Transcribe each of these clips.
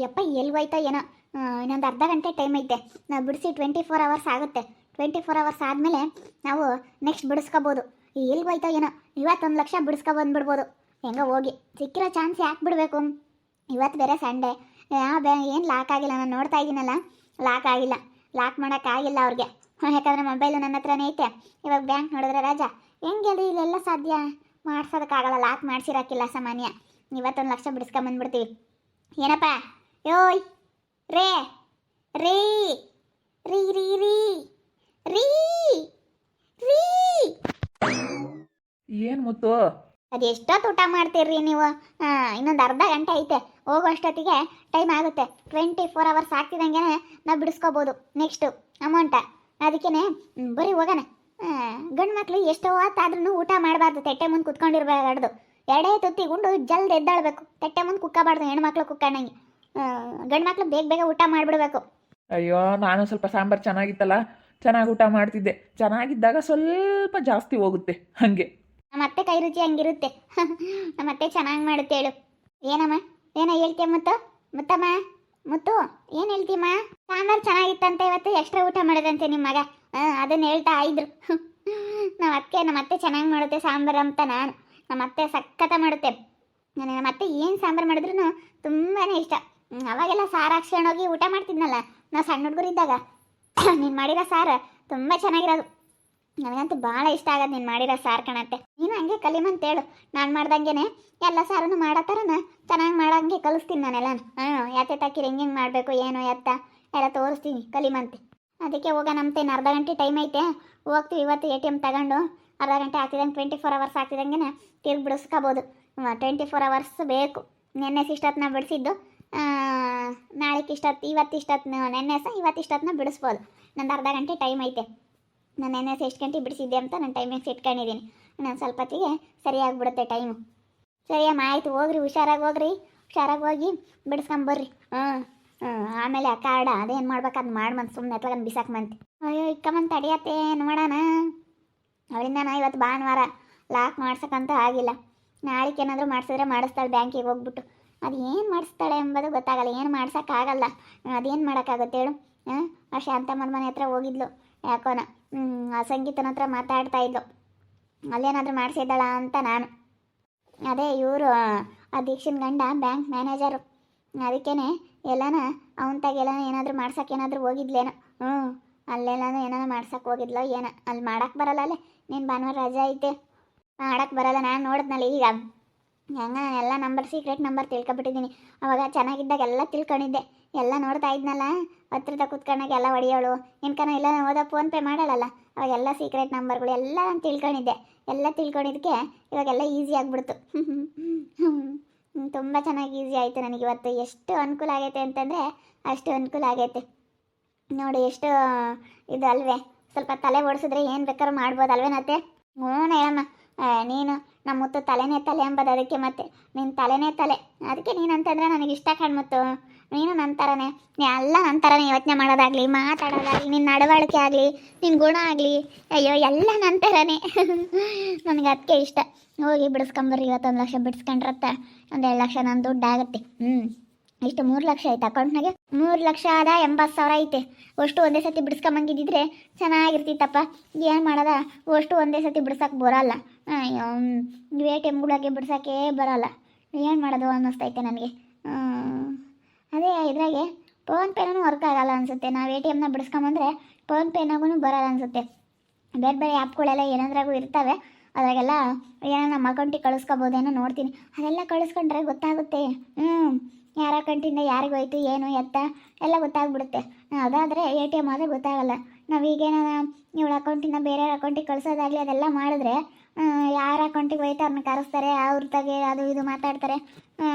ಯಪ್ಪ ಎಲ್ಲಿ ಹೋಯ್ತಾ ಏನೋ. ಇನ್ನೊಂದು ಅರ್ಧ ಗಂಟೆ ಟೈಮ್ ಐತೆ. ನಾವು ಬಿಡಿಸಿ 24 ಅವರ್ಸ್ ಆಗುತ್ತೆ. 24 ಅವರ್ಸ್ ಆದಮೇಲೆ ನಾವು ನೆಕ್ಸ್ಟ್ ಬಿಡಿಸ್ಕೋಬೋದು. ಎಲ್ಲಿ ಹೋಯ್ತಾ ಏನೋ. ಇವತ್ತೊಂದು ಲಕ್ಷ ಬಿಡಿಸ್ಕೊಬಂದ್ಬಿಡ್ಬೋದು. ಹೆಂಗೋ ಹೋಗಿ ಸಿಕ್ಕಿರೋ ಚಾನ್ಸ್ ಯಾಕೆ ಬಿಡಬೇಕು. ಇವತ್ತು ಬೇರೆ ಸಂಡೇ. ಏನು ಲಾಕ್ ಆಗಿಲ್ಲ, ನಾನು ನೋಡ್ತಾ ಇದ್ದೀನಲ್ಲ, ಲಾಕ್ ಆಗಿಲ್ಲ. ಲಾಕ್ ಮಾಡೋಕ್ಕಾಗಿಲ್ಲ ಅವ್ರಿಗೆ. ಯಾಕಂದರೆ ಮೊಬೈಲು ನನ್ನ ಹತ್ರನೇ ಐತೆ. ಇವಾಗ ಬ್ಯಾಂಕ್ ನೋಡಿದ್ರೆ ರಜಾ. ಹೆಂಗೆ ಅದು ಇಲ್ಲೆಲ್ಲ ಸಾಧ್ಯ ಮಾಡ್ಸೋದಕ್ಕಾಗಲ್ಲ. ಲಾಕ್ ಮಾಡಿಸಿರೋಕ್ಕಿಲ್ಲ ಸಾಮಾನ್ಯ. ಇವತ್ತೊಂದು ಲಕ್ಷ ಬಿಡಿಸ್ಕೊಂಬಂದ್ಬಿಡ್ತೀವಿ. ಏನಪ್ಪ ಯೋಯ್ ರೇ ರೀ ರೀ ರೀ ರೀ ರೀ ರೀ ಏನು ಮುತ್ತು? ಅದು ಎಷ್ಟೊತ್ತು ಊಟ ಮಾಡ್ತೀರ್ರಿ ನೀವು? ಇನ್ನೊಂದು ಅರ್ಧ ಗಂಟೆ ಐತೆ. ಹೋಗೋ ಅಷ್ಟೊತ್ತಿಗೆ ಟೈಮ್ ಆಗುತ್ತೆ. 24 ಅವರ್ಸ್ ಆಗ್ತಿದ್ದಂಗೆ ನಾವು ಬಿಡಿಸ್ಕೋಬೋದು ನೆಕ್ಸ್ಟು ಅಮೌಂಟ. ಅದಕ್ಕೇ ಬರೀ ಹೋಗೋಣ. ಗಂಡು ಮಕ್ಳು ಎಷ್ಟೋ ಹೊತ್ತಾದ್ರೂ ಊಟ ಮಾಡಬಾರ್ದು. ತೆಟ್ಟೆ ಮುಂದೆ ಕುತ್ಕೊಂಡಿರ್ಬಾರ್ದು. ಎರಡೇ ತುತ್ತಿಗುಂಡು ಜಲ್ದಿ ಎದ್ದಾಳಬೇಕು. ತೆಟ್ಟೆ ಮುಂದೆ ಕುಕ್ಕಬಾರ್ದು. ಹೆಣ್ಮಕ್ಳು ಕುಕ್ಕಣ್ಣಂಗೆ. ಗಂಡು ಮಕ್ಳು ಬೇಗ ಬೇಗ ಊಟ ಮಾಡಿಬಿಡ್ಬೇಕು. ಅಯ್ಯೋ, ನಾನು ಸ್ವಲ್ಪ ಸಾಂಬಾರು ಚೆನ್ನಾಗಿತ್ತಲ್ಲ, ಚೆನ್ನಾಗಿ ಊಟ ಮಾಡ್ತಿದ್ದೆ. ಚೆನ್ನಾಗಿದ್ದಾಗ ಸ್ವಲ್ಪ ಜಾಸ್ತಿ ಹೋಗುತ್ತೆ ಹಾಗೆ. ನಮ್ಮತ್ತೆ ಕೈ ರುಚಿ ಹಂಗಿರುತ್ತೆ. ನಮ್ಮತ್ತೆ ಚೆನ್ನಾಗಿ ಮಾಡುತ್ತೆ. ಹೇಳು ಏನಮ್ಮ, ಏನೋ ಹೇಳ್ತೀಯ ಮುತ್ತಮ್ಮ ಮುತ್ತು, ಏನು ಹೇಳ್ತೀಮ್ಮ? ಸಾಂಬಾರು ಚೆನ್ನಾಗಿತ್ತಂತೆ ಇವತ್ತು. ಎಕ್ಸ್ಟ್ರಾ ಊಟ ಮಾಡೋದಂತೆ ನಿಮ್ಮ ಮಗ. ಅದನ್ನು ಹೇಳ್ತಾ ಇದ್ರು. ನಮ್ಮತ್ತೆ ಚೆನ್ನಾಗಿ ಮಾಡುತ್ತೆ ಸಾಂಬಾರು ಅಂತ. ನಮ್ಮತ್ತೆ ಸಖತ್ತ ಮಾಡುತ್ತೆ. ನಮ್ಮತ್ತೆ ಏನು ಸಾಂಬಾರು ಮಾಡಿದ್ರು ತುಂಬಾ ಇಷ್ಟ. ಅವಾಗೆಲ್ಲ ಸಾರು ಹಾಕ್ಸ್ಕೊಂಡೋಗಿ ಊಟ ಮಾಡ್ತಿದ್ನಲ್ಲ ನಾವು ಸಣ್ಣ ಹುಡುಗರಿದ್ದಾಗ. ನೀನು ಮಾಡಿರೋ ಸಾರು ತುಂಬ ಚೆನ್ನಾಗಿರೋದು. ನನಗಂತೂ ಭಾಳ ಇಷ್ಟ ಆಗೋದು ನೀನು ಮಾಡಿರೋ ಸಾರು ಕಣತ್ತೆ. ನೀನು ಹಂಗೆ ಕಲಿಮಂತೇಳು. ನಾನು ಮಾಡ್ದಂಗೆ ಎಲ್ಲ ಸಾರನ್ನು ಮಾಡೋ ಥರನ ಚೆನ್ನಾಗಿ ಮಾಡೋಂಗೆ ಕಲಿಸ್ತೀನಿ ನಾನೆಲ್ಲ. ಯಾತೆ ತಾಕಿರಿ ಹೆಂಗೆ ಮಾಡಬೇಕು ಏನು ಎತ್ತ ಎಲ್ಲ ತೋರಿಸ್ತೀನಿ ಕಲಿಮಂತೆ. ಅದಕ್ಕೆ ಹೋಗ ನಮ್ತೆ ಅರ್ಧ ಗಂಟೆ ಟೈಮ್ ಐತೆ. ಹೋಗ್ತೀವಿ ಇವತ್ತು ATM ತಗೊಂಡು. ಅರ್ಧ ಗಂಟೆ ಆಗ್ತಿದ್ದಂಗೆ 24 ಅವರ್ಸ್ ಆಗ್ತಿದ್ದಂಗೆ ತಿರ್ಗಿ ಬಿಡಿಸ್ಕೋಬೋದು. 24 ಅವರ್ಸ್ ಬೇಕು. ನೆನ್ನೆ ಇಷ್ಟೊತ್ತನ್ನ ಬಿಡಿಸಿದ್ದು, ನಾಳೆಗೆ ಇವತ್ತಿಷ್ಟೊತ್ತು ನೆನ್ನೆ ಇವತ್ತಿಷ್ಟೊತ್ತನ್ನ ಬಿಡಿಸ್ಬೋದು. ನಂದು ಅರ್ಧ ಗಂಟೆ ಟೈಮ್ ಐತೆ. ನಾನು ನೆನ್ನೆ ಎಷ್ಟು ಗಂಟೆ ಬಿಡಿಸಿದ್ದೆ ಅಂತ ನಾನು ಟೈಮಿಂಗ್ಸ್ ಇಟ್ಕೊಂಡಿದ್ದೀನಿ. ನಾನು ಸ್ವಲ್ಪ ಹೊತ್ತಿಗೆ ಸರಿಯಾಗಿಬಿಡುತ್ತೆ ಟೈಮು. ಸರಿಯಮ್ಮ, ಆಯಿತು. ಹೋಗ್ರಿ, ಹುಷಾರಾಗಿ ಹೋಗಿ ಬಿಡಿಸ್ಕೊಂಬರ್ರಿ. ಆಮೇಲೆ ಆ ಕಾರ್ಡ ಅದೇನು ಮಾಡ್ಬೇಕು ಅದು ಮಾಡ್ಬಂತ ಸುಮ್ಮನೆ ಎತ್ಲಾಗಂದು ಬಿಸಾಕ್ಮಂತೆ. ಅಯ್ಯೋ ಇಕ್ಕಮ್ಮಂತ ತಡಿಯತ್ತೆ ನೋಡೋಣ. ಅವಳಿಂದ ನಾ ಇವತ್ತು ಭಾನುವಾರ ಲಾಕ್ ಮಾಡ್ಸೋಕ್ಕಂತ ಆಗಿಲ್ಲ. ನಾಳೆಗೆ ಏನಾದರೂ ಮಾಡಿಸಿದ್ರೆ ಮಾಡಿಸ್ತಾಳೆ ಬ್ಯಾಂಕಿಗೆ ಹೋಗ್ಬಿಟ್ಟು. ಅದು ಏನು ಮಾಡಿಸ್ತಾಳೆ ಎಂಬುದು ಗೊತ್ತಾಗಲ್ಲ. ಏನು ಮಾಡ್ಸೋಕ್ಕಾಗಲ್ಲ. ಅದೇನು ಮಾಡೋಕ್ಕಾಗುತ್ತೆ ಹೇಳು? ಆ ಶಾಂತಮ್ಮನ ಮನೆ ಹತ್ರ ಹೋಗಿದ್ಲು ಯಾಕೋನ. ಆ ಸಂಗೀತನ ಹತ್ರ ಮಾತಾಡ್ತಾ ಇದ್ಲು. ಅಲ್ಲೇನಾದರೂ ಮಾಡಿಸಿದ್ದಾಳ ಅಂತ ನಾನು. ಅದೇ ಇವರು ಆ ದೀಕ್ಷಿನ ಗಂಡ ಬ್ಯಾಂಕ್ ಮ್ಯಾನೇಜರು. ಅದಕ್ಕೇ ಎಲ್ಲನ ಅವನ ತಾಗೆಲ್ಲ ಏನಾದರೂ ಮಾಡ್ಸೋಕ್ಕೇನಾದರೂ ಹೋಗಿದ್ಲೇನೋ. ಅಲ್ಲೆಲ್ಲನೂ ಏನಾದ್ರು ಮಾಡ್ಸೋಕೆ ಹೋಗಿದ್ಲೋ ಏನೋ. ಅಲ್ಲಿ ಮಾಡೋಕ್ಕೆ ಬರಲ್ಲ. ಅಲ್ಲೇ ನೀನು ಭಾನುವಾರ ರಜೆ ಐತೆ, ಮಾಡೋಕ್ಕೆ ಬರಲ್ಲ. ನಾನು ನೋಡಿದ್ನಲ್ಲ ಈಗ ಹಂಗೆ ಎಲ್ಲ ಸೀಕ್ರೆಟ್ ನಂಬರ್ ತಿಳ್ಕೊಬಿಟ್ಟಿದ್ದೀನಿ. ಅವಾಗ ಚೆನ್ನಾಗಿದ್ದಾಗ ಎಲ್ಲ ತಿಳ್ಕೊಂಡಿದ್ದೆ. ಎಲ್ಲ ನೋಡ್ತಾ ಇದ್ನಲ್ಲ, ಹತ್ರದ ಕುತ್ಕೊಂಡಾಗ ಎಲ್ಲ ಹೊಡಿಯೋಳು ಇನ್ಕನ ಎಲ್ಲ ಹೋದ ಫೋನ್ಪೇ ಮಾಡಲ್ಲ. ಅವಾಗೆಲ್ಲ ಸೀಕ್ರೆಟ್ ನಂಬರ್ಗಳು ಎಲ್ಲ ನಾನು ತಿಳ್ಕೊಂಡಿದ್ದೆ. ಎಲ್ಲ ತಿಳ್ಕೊಂಡಿದ್ದಕ್ಕೆ ಇವಾಗೆಲ್ಲ ಈಸಿ ಆಗಿಬಿಡ್ತು. ತುಂಬ ಚೆನ್ನಾಗಿ ಈಸಿ ಆಯಿತು ನನಗಿವತ್ತು. ಎಷ್ಟು ಅನುಕೂಲ ಆಗೈತೆ ಅಂತಂದರೆ ಅಷ್ಟು ಅನುಕೂಲ ಆಗೈತೆ ನೋಡಿ. ಎಷ್ಟು ಇದು ಅಲ್ವೇ? ಸ್ವಲ್ಪ ತಲೆ ಓಡಿಸಿದ್ರೆ ಏನು ಬೇಕಾದ್ರೂ ಮಾಡ್ಬೋದು ಅಲ್ವೇನತ್ತೆ? ಹೇಳಮ್ಮ. ನೀನು ನಮ್ಮ ಮುತ್ತು ತಲೆನೇ ತಲೆ ಎಂಬುದು ಅದಕ್ಕೆ. ಮತ್ತೆ ನಿನ್ನ ತಲೆನೇ ತಲೆ. ಅದಕ್ಕೆ ನೀನು ಅಂತಂದರೆ ನನಗೆ ಇಷ್ಟ ಕಾಣ್ಮತ್ತು. ನೀನು ನನ್ನ ಥರನೇ, ಎಲ್ಲ ನನ್ನ ಥರನೇ ಯೋಚನೆ ಮಾಡೋದಾಗಲಿ, ಮಾತಾಡೋದಾಗಲಿ, ನಿನ್ನ ನಡವಳಿಕೆ ಆಗಲಿ, ನಿನ್ನ ಗುಣ ಆಗಲಿ, ಅಯ್ಯೋ ಎಲ್ಲ ನನ್ನ ಥರನೇ. ನನಗೆ ಅದಕ್ಕೆ ಇಷ್ಟ. ಹೋಗಿ ಬಿಡಿಸ್ಕೊಂಬರ್ರಿ. ಇವತ್ತೊಂದು ಲಕ್ಷ ಬಿಡಿಸ್ಕೊಂಡ್ರತ್ತ 1 ಲಕ್ಷ ನನ್ನ ದುಡ್ಡು ಆಗುತ್ತೆ. ಇಷ್ಟು 3 ಲಕ್ಷ ಐತೆ ಅಕೌಂಟ್ನಾಗೆ. 3,80,000 ಐತೆ. ಅಷ್ಟು ಒಂದೇ ಸತಿ ಬಿಡಿಸ್ಕೊಂಬಂಗಿದ್ದಿದ್ರೆ ಚೆನ್ನಾಗಿರ್ತಿತ್ತಪ್ಪ. ಏನು ಮಾಡೋದ, ಅಷ್ಟು ಒಂದೇ ಸತಿ ಬಿಡ್ಸೋಕೆ ಬರೋಲ್ಲ. ಅಯ್ಯೋ, ATMಗಳಿಗೆ ಬಿಡ್ಸೋಕ್ಕೆ ಬರೋಲ್ಲ. ಏನು ಮಾಡೋದು ಅನ್ನಿಸ್ತೈತೆ ನನಗೆ. ಅದೇ ಇದ್ರಾಗೆ ಫೋನ್ಪೇನೂ ವರ್ಕ್ ಆಗಲ್ಲ ಅನಿಸುತ್ತೆ. ನಾವು ATMನ ಬಿಡಿಸ್ಕೊಂಬಂದ್ರೆ ಫೋನ್ಪೇನಾಗೂ ಬರೋಲ್ಲ ಅನಿಸುತ್ತೆ. ಬೇರೆ ಬೇರೆ ಆ್ಯಪ್ಗಳೆಲ್ಲ ಏನಾದ್ರಾಗೂ ಇರ್ತವೆ. ಅದ್ರಾಗೆಲ್ಲ ಏನೋ ನಮ್ಮ ಅಕೌಂಟಿಗೆ ಕಳಿಸ್ಕೊಬೋದೇನೋ ನೋಡ್ತೀನಿ. ಅದೆಲ್ಲ ಕಳಿಸ್ಕೊಂಡ್ರೆ ಗೊತ್ತಾಗುತ್ತೆ. ಯಾರ ಅಕೌಂಟಿಂದ ಯಾರಿಗೆ ಹೋಯ್ತು ಏನು ಎತ್ತ ಎಲ್ಲ ಗೊತ್ತಾಗ್ಬಿಡುತ್ತೆ. ಅದಾದರೆ ATM ಆದರೆ ಗೊತ್ತಾಗಲ್ಲ. ನಾವೀಗೇನ ಇವಳ ಅಕೌಂಟಿಂದ ಬೇರೆ ಅಕೌಂಟಿಗೆ ಕಳಿಸೋದಾಗಲಿ ಅದೆಲ್ಲ ಮಾಡಿದ್ರೆ ಯಾರ ಅಕೌಂಟಿಗೆ ಹೋಯ್ತು ಅವ್ರನ್ನ ಕರೆಸ್ತಾರೆ, ಅವ್ರ ತಗೆ ಅದು ಇದು ಮಾತಾಡ್ತಾರೆ.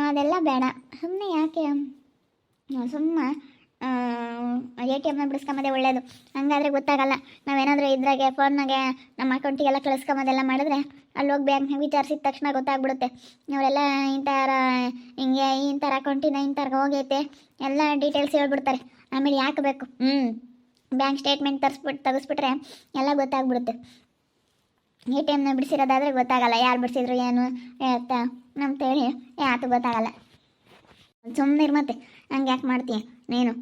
ಅದೆಲ್ಲ ಬೇಡ. ಸುಮ್ಮನೆ ಯಾಕೆ ಸುಮ್ಮನೆ ATMನ ಬಿಡಿಸ್ಕೊಂಬೋದೇ ಒಳ್ಳೆಯದು. ಹಂಗಾದರೆ ಗೊತ್ತಾಗಲ್ಲ. ನಾವೇನಾದರೂ ಇದ್ರಾಗೆ ಫೋನ್ನಾಗೆ ನಮ್ಮ ಅಕೌಂಟಿಗೆಲ್ಲ ಕಳಿಸ್ಕೊಂಬೋದೆಲ್ಲ ಮಾಡಿದ್ರೆ ಅಲ್ಲಿ ಹೋಗಿ ಬ್ಯಾಂಕ್ನಾಗ ವಿಚಾರಿಸಿದ ತಕ್ಷಣ ಗೊತ್ತಾಗ್ಬಿಡುತ್ತೆ. ಅವರೆಲ್ಲ ಇಂಥರ ಅಕೌಂಟಿಂದ ಇಂಥರ್ಗೆ ಹೋಗೈತೆ ಎಲ್ಲ ಡೀಟೇಲ್ಸ್ ಹೇಳ್ಬಿಡ್ತಾರೆ. ಆಮೇಲೆ ಯಾಕೆ ಬೇಕು? ಬ್ಯಾಂಕ್ ಸ್ಟೇಟ್ಮೆಂಟ್ ತೆಗೆಸ್ಬಿಟ್ರೆ ಎಲ್ಲ ಗೊತ್ತಾಗ್ಬಿಡುತ್ತೆ. ATMನ ಬಿಡಿಸಿರೋದಾದರೆ ಗೊತ್ತಾಗಲ್ಲ. ಯಾರು ಬಿಡಿಸಿದ್ರು ಏನು ಅಂತ ಅಂತೇಳಿ ಯಾತು ಗೊತ್ತಾಗಲ್ಲ. ಸುಮ್ಮನೆ ಮತ್ತೆ ಹಂಗೆ ಯಾಕೆ ಮಾಡ್ತೀಯ ನೀನು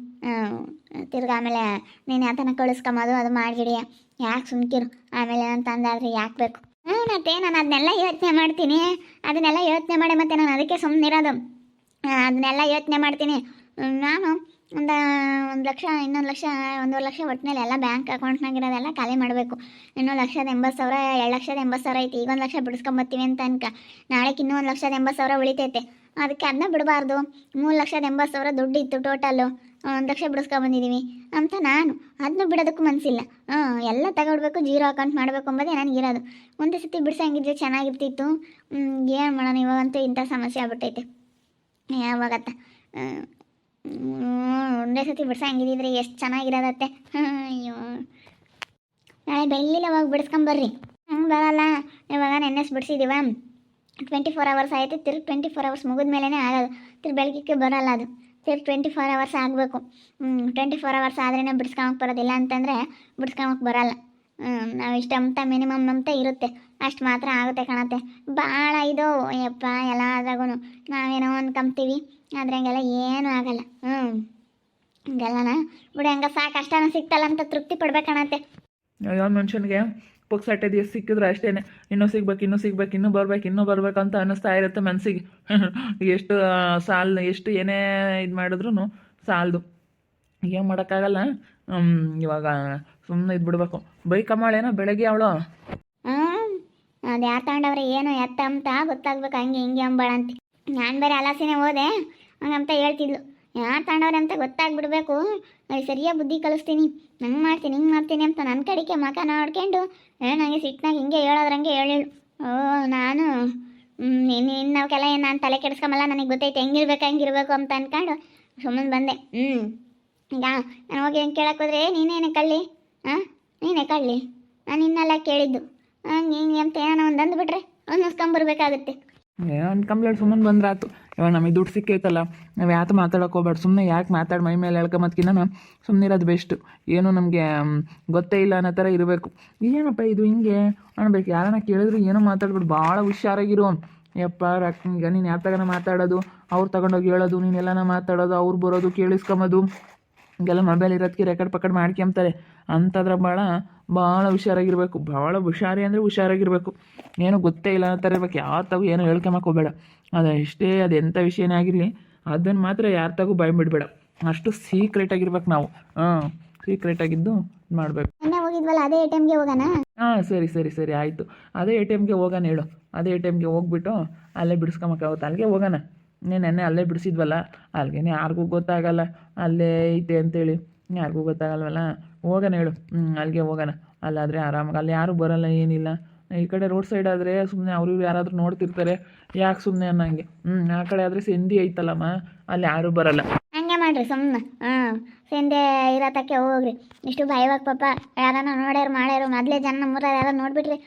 ತಿರ್ಗಿ ಆಮೇಲೆ ನೀನು ಯಾತನ ಕಳಿಸ್ಕೊಂಬೋದು ಅದು ಮಾಡಿಬಿಡಿ ಯಾಕೆ ಸುಮ್ಕಿರು ಆಮೇಲೆ ಅಂತ ಅಂದಾದ್ರೆ ಯಾಕೆ ಬೇಕು ಮತ್ತೆ ನಾನು ಅದನ್ನೆಲ್ಲ ಯೋಚನೆ ಮಾಡ್ತೀನಿ ಅದನ್ನೆಲ್ಲ ಯೋಚನೆ ಮಾಡಿ ಮತ್ತೆ ನಾನು ಅದಕ್ಕೆ ಸುಮ್ಮನಿರೋದು ಅದನ್ನೆಲ್ಲ ಯೋಚನೆ ಮಾಡ್ತೀನಿ ನಾನು ಒಂದು ಲಕ್ಷ ಇನ್ನೊಂದು ಲಕ್ಷ 1.5 ಲಕ್ಷ ಒಟ್ಟಿನಲ್ಲಿ ಎಲ್ಲ ಬ್ಯಾಂಕ್ ಅಕೌಂಟ್ನಾಗಿರೋದೆಲ್ಲ ಖಾಲಿ ಮಾಡಬೇಕು ಇನ್ನೂ 1,80,000 2,80,000 ಐತಿ ಈಗ 1 ಲಕ್ಷ ಬಿಡಿಸ್ಕೊಂಬತ್ತೀವಿ ಅಂತ ನಾಳೆಗೆ ಇನ್ನೂ 1,80,000 ಉಳಿತೈತೆ ಅದಕ್ಕೆ ಅದನ್ನ ಬಿಡಬಾರ್ದು 3,80,000 ದುಡ್ಡು ಇತ್ತು ಟೋಟಲ್ಲು 1 ಲಕ್ಷ ಬಿಡಿಸ್ಕೊಂಬಂದಿದ್ದೀವಿ ಅಂತ ನಾನು ಅದನ್ನ ಬಿಡೋದಕ್ಕೂ ಮನಸ್ಸಿಲ್ಲ ಎಲ್ಲ ತಗೊಳ್ಬೇಕು ಜೀರೋ ಅಕೌಂಟ್ ಮಾಡಬೇಕು ಅಂಬೋದೇ ನನಗಿರೋದು ಒಂದೇ ಸತಿ ಬಿಡಿಸಂಗಿದ್ರೆ ಚೆನ್ನಾಗಿರ್ತಿತ್ತು ಏನು ಮಾಡೋಣ ಇವಾಗಂತೂ ಇಂಥ ಸಮಸ್ಯೆ ಆಗ್ಬಿಟ್ಟೈತೆ ಯಾವಾಗತ್ತ ಒಂದೇ ಸತಿ ಬಿಡ್ಸಂಗಿದ್ರೆ ಎಷ್ಟು ಚೆನ್ನಾಗಿರೋದತ್ತೆ ಅಯ್ಯೋ ನಾಳೆ ಬೆಳ್ಳಿಲ್ಲ ಹೋಗಿ ಬಿಡಿಸ್ಕೊಂಬರ್ರಿ ಬರಲ್ಲ ಇವಾಗ ನೆನ್ನೆಸ್ ಬಿಡಿಸಿದೀವ 24 hours ಆಯಿತು ತಿರ್ಗಿ 24 hours ಮುಗಿದ ಮೇಲೇ ಆಗೋದು ತಿರ್ಗಿ ಬೆಳಗ್ಗೆ ಬರೋಲ್ಲ ಅದು ತಿರ್ಗಿ 24 hours ಆಗಬೇಕು 24 hours ಆದ್ರೇ ಬಿಡಿಸ್ಕೊಂಬಕ್ಕೆ ಬರೋದಿಲ್ಲ ಅಂತಂದರೆ ಬಿಡಿಸ್ಕೊಂಬಕ್ಕೆ ಬರಲ್ಲ ನಾವು ಇಷ್ಟು ಅಂತ ಮಿನಿಮಮ್ ಅಂತ ಇರುತ್ತೆ ಅಷ್ಟು ಮಾತ್ರ ಆಗುತ್ತೆ ಕಾಣತ್ತೆ ಭಾಳ ಇದು ಯಪ್ಪ ಎಲ್ಲ ಆದಾಗೂ ನಾವೇನೋ ಅಂದ್ಕೊಂತೀವಿ ಆದರೆ ಹಂಗೆಲ್ಲ ಏನೂ ಆಗಲ್ಲ ಹಂಗೆಲ್ಲನ ಬಿಡು ಹಂಗೆ ಸಾಕು ಅಷ್ಟನ ಸಿಗ್ತಲ್ಲ ಅಂತ ತೃಪ್ತಿ ಪಡ್ಬೇಕು ಯಾವ ಮನುಷ್ಯನಿಗೆ ಪುಕ್ಸಟ್ಟೆ ಎಷ್ಟು ಸಿಕ್ಕಿದ್ರೆ ಅಷ್ಟೇ ಇನ್ನೂ ಸಿಗ್ಬೇಕು ಇನ್ನೂ ಬರ್ಬೇಕು ಅಂತ ಅನ್ನಿಸ್ತಾ ಇರುತ್ತೆ ಮನಸ್ಸಿಗೆ ಎಷ್ಟು ಸಾಲ ಎಷ್ಟು ಏನೇ ಇದು ಮಾಡಿದ್ರು ಸಾಲದು ಏನು ಮಾಡೋಕ್ಕಾಗಲ್ಲ ಇವಾಗ ಸುಮ್ಮನೆ ಇದ್ಬಿಡ್ಬೇಕು ಬೈಕಮ್ಮಾಳೇನೋ ಬೆಳಗ್ಗೆ ಅವಳು ಅದು ಯಾರು ತಗೊಂಡವ್ರೆ ಏನು ಎತ್ತ ಅಂತ ಗೊತ್ತಾಗ್ಬೇಕು ಹಂಗೆ ಹಿಂಗೆ ಅಂಬಾಳಂತೆ ನಾನು ಬೇರೆ ಅಲಾಸಿನೇ ಹೋದೆ ಹಂಗಂತ ಹೇಳ್ತಿದ್ಲು ಯಾರು ತಗೊಂಡವ್ರೆ ಅಂತ ಗೊತ್ತಾಗ್ಬಿಡ್ಬೇಕು ಸರಿಯಾಗಿ ಬುದ್ಧಿ ಕಲಿಸ್ತೀನಿ ಹಂಗೆ ಮಾಡ್ತೀನಿ ಅಂತ ನನ್ನ ಕಡೆಗೆ ಮಕ ನೋಡ್ಕೊಂಡು ನನಗೆ ಸಿಟ್ನಾಗ ಹಿಂಗೆ ಹೇಳೋದ್ರಂಗೆ ಹೇಳಿಳು ನಾನು ಇನ್ನವಕ್ಕೆಲ್ಲ ಏನು ನಾನು ತಲೆ ಕೆಡಿಸ್ಕೊಂಬಲ್ಲ ನನಗೆ ಗೊತ್ತೈತೆ ಹೆಂಗಿರ್ಬೇಕು ಅಂತ ಅಂದ್ಕೊಂಡು ಸುಮ್ಮನೆ ಬಂದೆ ಈಗ ನಾನು ಹೋಗಿ ಹೆಂಗೆ ಕೇಳಕ್ಕೆ ಹೋದ್ರೆ ನೀನೇ ಕಳ್ಳಿ ನಾನು ಇನ್ನೆಲ್ಲ ಕೇಳಿದ್ದು ಹಂಗೆ ಅಂತ ಏನೋ ಒಂದು ಅಂದ್ಬಿಟ್ರೆ ಅನ್ನಿಸ್ಕೊಂಬರ್ಬೇಕಾಗುತ್ತೆ ಅನ್ಕಂಬ್ಲೇಟ್ ಸುಮ್ಮನೆ ಬಂದ್ರಾತು ಇವಾಗ ನಮಗೆ ದುಡ್ಡು ಸಿಕ್ಕೈತಲ್ಲ ನಾವು ಯಾತು ಮಾತಾಡೋಕೆ ಹೋಗ್ಬೇಡ ಸುಮ್ಮನೆ ಯಾಕೆ ಮಾತಾಡಿ ಮೈ ಮೇಲೆ ಹೇಳ್ಕೊಂಬತ್ಕಿನ್ನ ಸುಮ್ಮನೆ ಇರೋದು ಬೆಸ್ಟು ಏನೋ ನಮಗೆ ಗೊತ್ತೇ ಇಲ್ಲ ಅನ್ನೋ ಥರ ಇರಬೇಕು ಏನಪ್ಪ ಇದು ಹಿಂಗೆ ಅನ್ಬೇಕು ಯಾರನ್ನ ಕೇಳಿದ್ರು ಏನೋ ಮಾತಾಡ್ಬಿಟ್ಟು ಭಾಳ ಹುಷಾರಾಗಿರು ಯಪ್ಪ ಈಗ ನೀನು ಯಾರ ತಗನ ಮಾತಾಡೋದು ಅವ್ರು ತಗೊಂಡೋಗಿ ಹೇಳೋದು ನೀನೆಲ್ಲನ ಮಾತಾಡೋದು ಅವ್ರು ಬರೋದು ಕೇಳಿಸ್ಕೊಂಬೋದು ಹಿಂಗೆಲ್ಲ ಮೊಬೈಲ್ ಇರೋದಕ್ಕೆ ರೆಕಾರ್ಡ್ ಪಕಡ್ ಮಾಡ್ಕೊಂತಾರೆ ಅಂಥದ್ರ ಭಾಳ ಹುಷಾರಾಗಿರ್ಬೇಕು ಭಾಳ ಹುಷಾರಾಗಿರ್ಬೇಕು ಏನೋ ಗೊತ್ತೇ ಇಲ್ಲ ಅನ್ನೋ ಥರ ಇರ್ಬೇಕು ಯಾರ ತಗೋ ಏನೋ ಹೇಳ್ಕೊಂಬಕ್ಕೆ ಹೋಗಬೇಡ ಅದು ಎಷ್ಟೇ ಅದು ಎಂಥ ವಿಷಯನೇ ಆಗಿರಲಿ ಅದನ್ನು ಮಾತ್ರ ಯಾರ ತಗೋ ಬಿಡಬೇಡ ಅಷ್ಟು ಸೀಕ್ರೆಟಾಗಿರ್ಬೇಕು ನಾವು ಸೀಕ್ರೆಟಾಗಿದ್ದು ಮಾಡಬೇಕು ಹೋಗಿದ್ವಲ್ಲ ಅದೇ ATMಗೆ ಹೋಗೋಣ ಸರಿ ಆಯಿತು ಅದೇ ATMಗೆ ಹೋಗೋಣ ಹೇಳು ಅದೇ ATMಗೆ ಹೋಗ್ಬಿಟ್ಟು ಅಲ್ಲೇ ಬಿಡಿಸ್ಕೊಂಬಕ್ಕಾಗುತ್ತೆ ಅಲ್ಲಿಗೆ ಹೋಗೋಣ ನೆನ್ನೆ ಅಲ್ಲೇ ಬಿಡಿಸಿದ್ವಲ್ಲ ಅಲ್ಲಿಗೆ ಯಾರಿಗೂ ಗೊತ್ತಾಗಲ್ಲ ಅಲ್ಲೇ ಐತೆ ಅಂತೇಳಿ ಯಾರಿಗೂ ಗೊತ್ತಾಗಲ್ವಲ್ಲ ಹೋಗೋಣ ಹೇಳು ಅಲ್ಲಿಗೆ ಹೋಗೋಣ ಅಲ್ಲಾದರೆ ಆರಾಮಾಗಿ ಅಲ್ಲಿ ಯಾರೂ ಬರೋಲ್ಲ ಏನಿಲ್ಲ ಈ ಕಡೆ ರೋಡ್ ಸೈಡ್ ಆದರೆ ಸುಮ್ಮನೆ ಅವರು ಯಾರಾದರೂ ನೋಡ್ತಿರ್ತಾರೆ ಯಾಕೆ ಸುಮ್ಮನೆ ಅನ್ನಂಗೆ ಆ ಕಡೆ ಆದರೆ ಸಂಧಿ ಐತಲ್ಲಮ್ಮ ಅಲ್ಲಿ ಯಾರೂ ಬರಲ್ಲ ಹಂಗೆ ಮಾಡ್ರಿ ಸುಮ್ಮನೆ ಸಂಧೆ ಇರತಕ್ಕೆ ಹೋಗ್ರಿ ಇಷ್ಟು ಭಯವಾಗಿ ಪಾಪ ಯಾರನ್ನ ಮಾಡ್ಯಾರು ಮೊದಲೇ ಜನ ನಮ್ಮೂರ ಯಾರು ನೋಡ್ಬಿಟ್ರಿ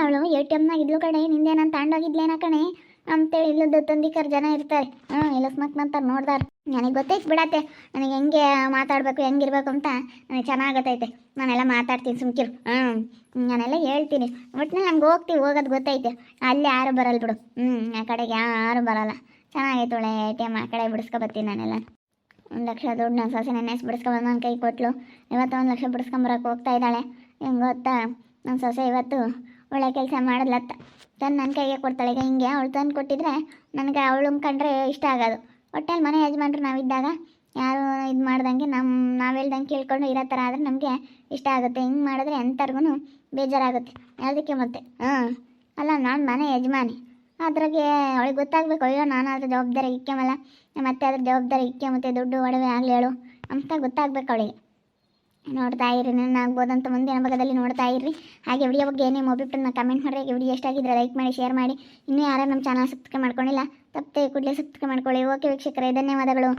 ಅವಳು ATMನಾಗ ಇದ್ಲು ಕಣೆ ನಿಂದೇನಂತ ತಗೊಂಡೋಗಿದ್ಲೇನ ಕಣೆ ಅಂತೇಳಿ ಇಲ್ಲದ್ದು ತಂದಿಕರ್ ಜನ ಇರ್ತಾರೆ ಇಲ್ಲಸ್ಮಕ್ನಂತ ನೋಡ್ದಾರ ನನಗೆ ಗೊತ್ತೈತೆ ಬಿಡತ್ತೆ ನನಗೆ ಹೆಂಗೆ ಮಾತಾಡಬೇಕು ಹೆಂಗಿರ್ಬೇಕು ಅಂತ ನನಗೆ ಚೆನ್ನಾಗತ್ತೈತೆ ನಾನೆಲ್ಲ ಮಾತಾಡ್ತೀನಿ ಸುಮ್ಕಿರು ನಾನೆಲ್ಲ ಹೇಳ್ತೀನಿ ಒಟ್ಟಿನಲ್ಲಿ ನಮ್ಗೆ ಹೋಗೋದು ಗೊತ್ತೈತೆ ಅಲ್ಲಿ ಯಾರು ಬರಲ್ಲ ಬಿಡು ಆ ಕಡೆಗೆ ಯಾರು ಬರಲ್ಲ ಚೆನ್ನಾಗೈತೆ ಒಳ್ಳೆ ATM ಆ ಕಡೆ ಬಿಡಿಸ್ಕೊಬತ್ತೀನಿ ನಾನೆಲ್ಲ 1 ಲಕ್ಷ ದುಡ್ಡು ನನ್ನ ಸೊಸೆ ನೆನ್ನೆಸ್ ಬಿಡಿಸ್ಕೊಬಂದು ನನ್ನ ಕೈ ಕೊಟ್ಲು ಇವತ್ತು 1 ಲಕ್ಷ ಬಿಡಿಸ್ಕೊಂಬರಕ್ಕೆ ಹೋಗ್ತಾ ಇದ್ದಾಳೆ ಹೆಂಗೆ ಗೊತ್ತಾ ನನ್ನ ಸೊಸೆ ಇವತ್ತು ಒಳ್ಳೆ ಕೆಲಸ ಮಾಡಿದ್ಲತ್ತ ತಂದು ನನ್ನ ಕೈಗೆ ಕೊಡ್ತಾಳೆ ಈಗ ಹಿಂಗೆ ಅವಳು ತಂದು ಕೊಟ್ಟಿದ್ರೆ ನನಗೆ ಅವಳು ಕಂಡ್ರೆ ಇಷ್ಟ ಆಗೋದು ಒಟ್ಟಲ್ಲಿ ಮನೆ ಯಜಮಾನ್ರು ನಾವಿದ್ದಾಗ ಯಾರು ಇದು ಮಾಡ್ದಂಗೆ ನಾವು ಹೇಳ್ದಂಗೆ ಕೇಳ್ಕೊಂಡು ಇರೋ ಥರ ಆದರೆ ನಮಗೆ ಇಷ್ಟ ಆಗುತ್ತೆ ಹಿಂಗೆ ಮಾಡಿದ್ರೆ ಎಂಥರ್ಗು ಬೇಜಾರಾಗುತ್ತೆ ಅದಕ್ಕೆ ಮತ್ತೆ ಅಲ್ಲ ನಾನು ಮನೆ ಯಜಮಾನಿ ಅದ್ರಾಗೆ ಅವಳಿಗೆ ಗೊತ್ತಾಗಬೇಕು ಅಯ್ಯೋ ನಾನು ಅದ್ರ ಜವಾಬ್ದಾರಿ ಇಕ್ಕೆಮಲ್ಲ ಮತ್ತೆ ಅದ್ರ ಜವಾಬ್ದಾರಿ ಮತ್ತೆ ದುಡ್ಡು ಒಡವೆ ಆಗಲಿ ಹೇಳು ಅಂತ ಗೊತ್ತಾಗ್ಬೇಕು ಅವಳಿಗೆ ನೋಡ್ತಾ ಇರಿ ಆಗ್ಬೋದಂತ ಮುಂದಿನ ಭಾಗದಲ್ಲಿ ನೋಡ್ತಾ ಇರ್ರಿ ಹಾಗೆ ವಿಡಿಯೋ ಬಗ್ಗೆ ಏನೇ ಒಬ್ಬಿಟ್ಟನ್ನ ಕಮೆಂಟ್ ಮಾಡಿರಿ ವಿಡಿಯೋ ಎಷ್ಟಾಗಿದ್ರೆ ಲೈಕ್ ಮಾಡಿ ಶೇರ್ ಮಾಡಿ ಇನ್ನೂ ಯಾರು ನಮ್ಮ ಚಾನಲ್ ಸಬ್ಸ್ಕ್ರೈಬ್ ಮಾಡ್ಕೊಂಡಿಲ್ಲ ತಪ್ಪದೆ ಕೂಡಲೇ ಸಬ್ಸ್ಕ್ರೈಬ್ ಮಾಡ್ಕೊಳ್ಳಿ ಓಕೆ ವೀಕ್ಷಕರೇ ಧನ್ಯವಾದಗಳು